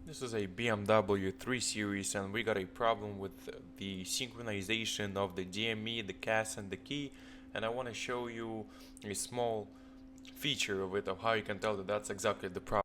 This is a BMW 3 Series and we got a problem with the synchronization of the DME, the CAS and the key, and I want to show you a small feature of it, of how you can tell that that's exactly the problem.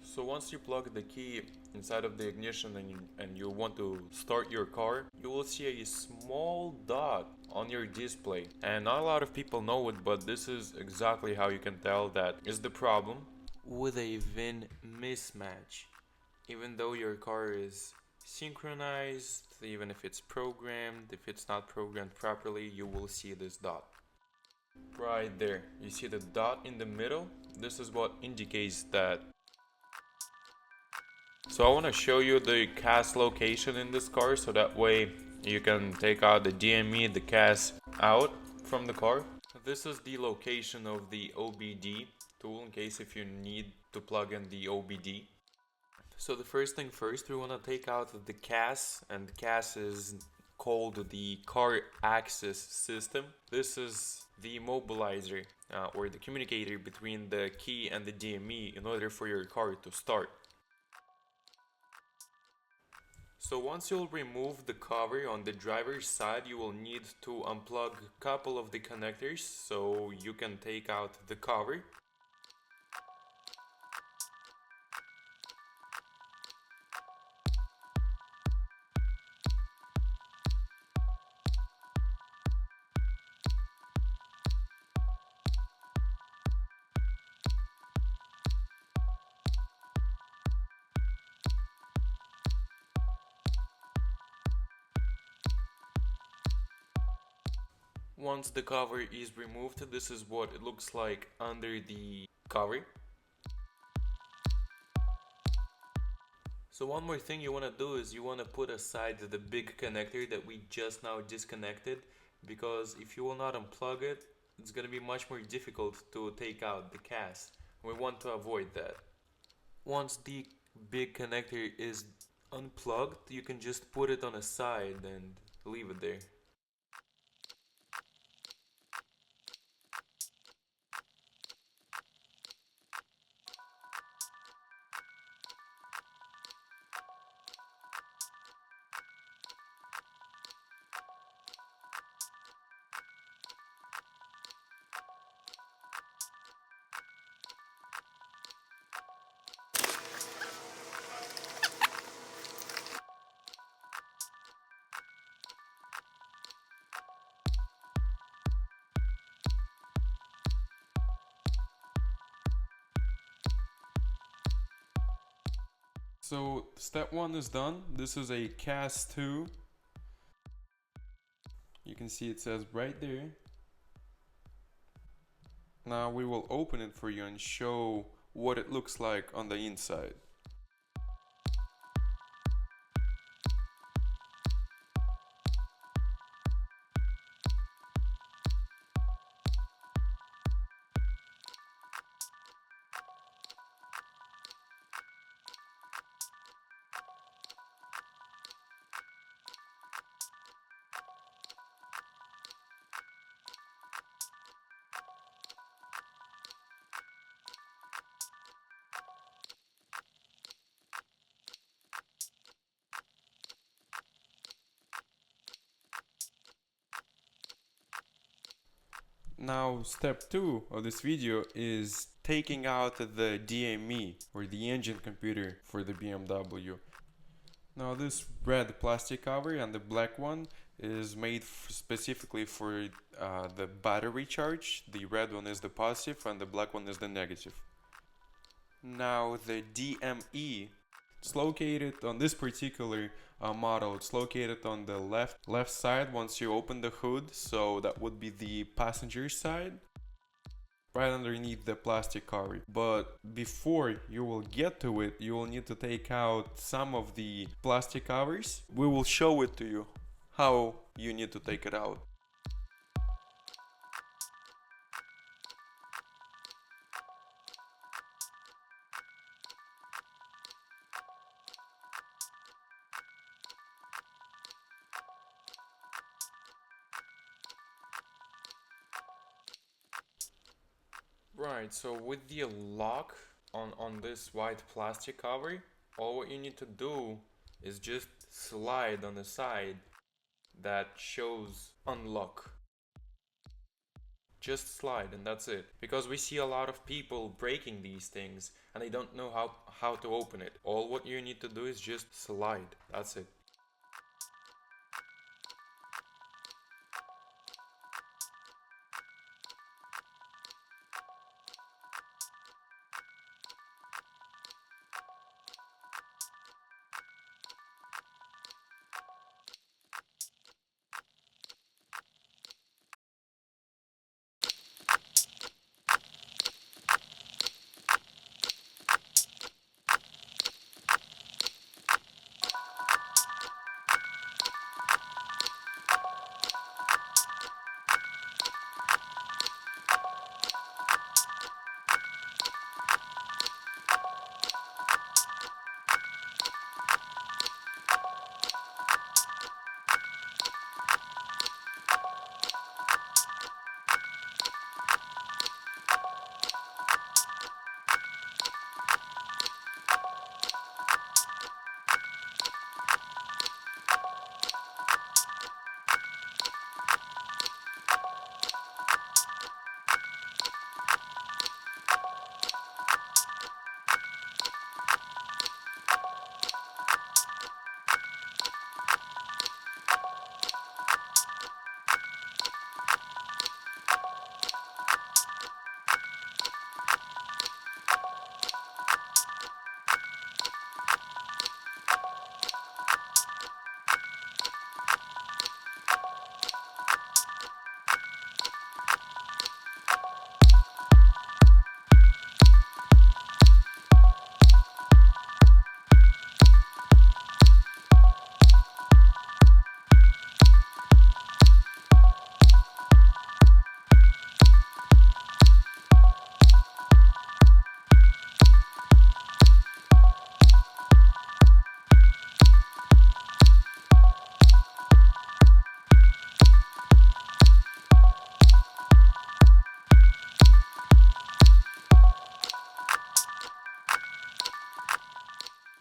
So once you plug the key inside of the ignition and you want to start your car, you will see a small dot on your display. And not a lot of people know it, but this is exactly how you can tell that is the problem with a VIN mismatch. Even though your car is synchronized, even if it's programmed, if it's not programmed properly, you will see this dot. Right there, you see the dot in the middle? This is what indicates that. So I want to show you the CAS location in this car, so that way you can take out the DME, the CAS out from the car. This is the location of the OBD tool in case if you need to plug in the OBD. So the first thing first, we want to take out the CAS, and the CAS is called the car access system. This is the mobilizer or the communicator between the key and the DME in order for your car to start. So once you'll remove the cover on the driver's side, you will need to unplug a couple of the connectors so you can take out the cover. Once the cover is removed, this is what it looks like under the cover. So one more thing you want to do is you want to put aside the big connector that we just now disconnected, because if you will not unplug it, it's going to be much more difficult to take out the CAS. We want to avoid that. Once the big connector is unplugged, you can just put it on a side and leave it there. So step 1 is done. This is a CAS 2. You can see it says right there. Now we will open it for you and show what it looks like on the inside. Now step 2 of this video is taking out the DME or the engine computer for the BMW. Now this red plastic cover and the black one is made specifically for the battery charge. The red one is the positive and the black one is the negative. Now the DME, it's located on this particular model. It's located on the left side once you open the hood, so that would be the passenger side, right underneath the plastic cover. But before you will get to it, you will need to take out some of the plastic covers. We will show it to you how you need to take it out. Right, so with the lock on this white plastic cover, all what you need to do is just slide on the side that shows unlock. Just slide and that's it. Because we see a lot of people breaking these things and they don't know how to open it. All what you need to do is just slide. That's it.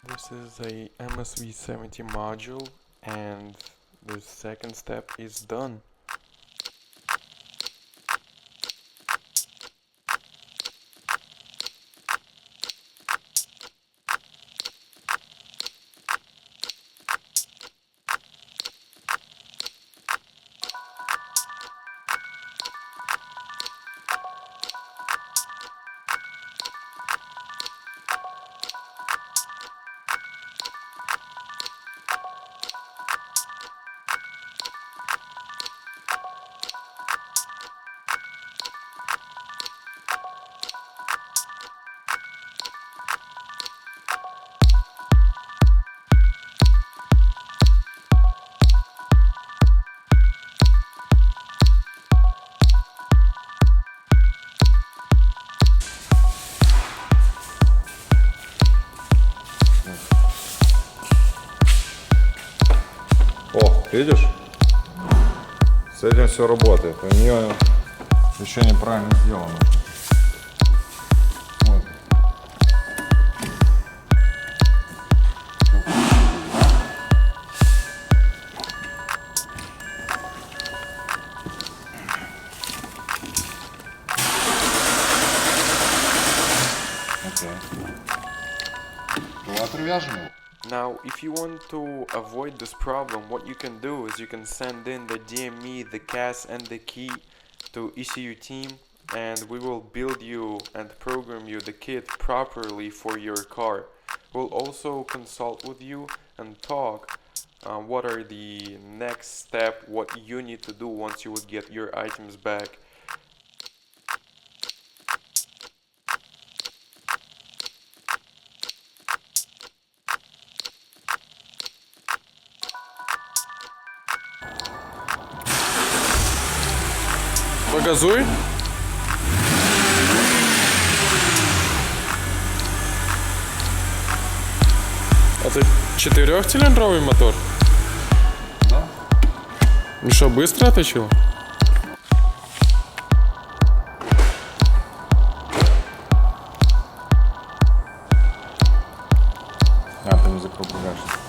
This is a MSV70 module and the second step is done. О, видишь? С этим все работает. У нее еще неправильно сделано. Вот. Окей. Была привязана. Now, if you want to avoid this problem, what you can do is you can send in the DME, the CAS and the key to ECU team, and we will build you and program you the kit properly for your car. We'll also consult with you and talk what are the next step, what you need to do once you would get your items back. Погазуй. Это 4-цилиндровый мотор? Да. Ну что, быстро отточил? про багажник.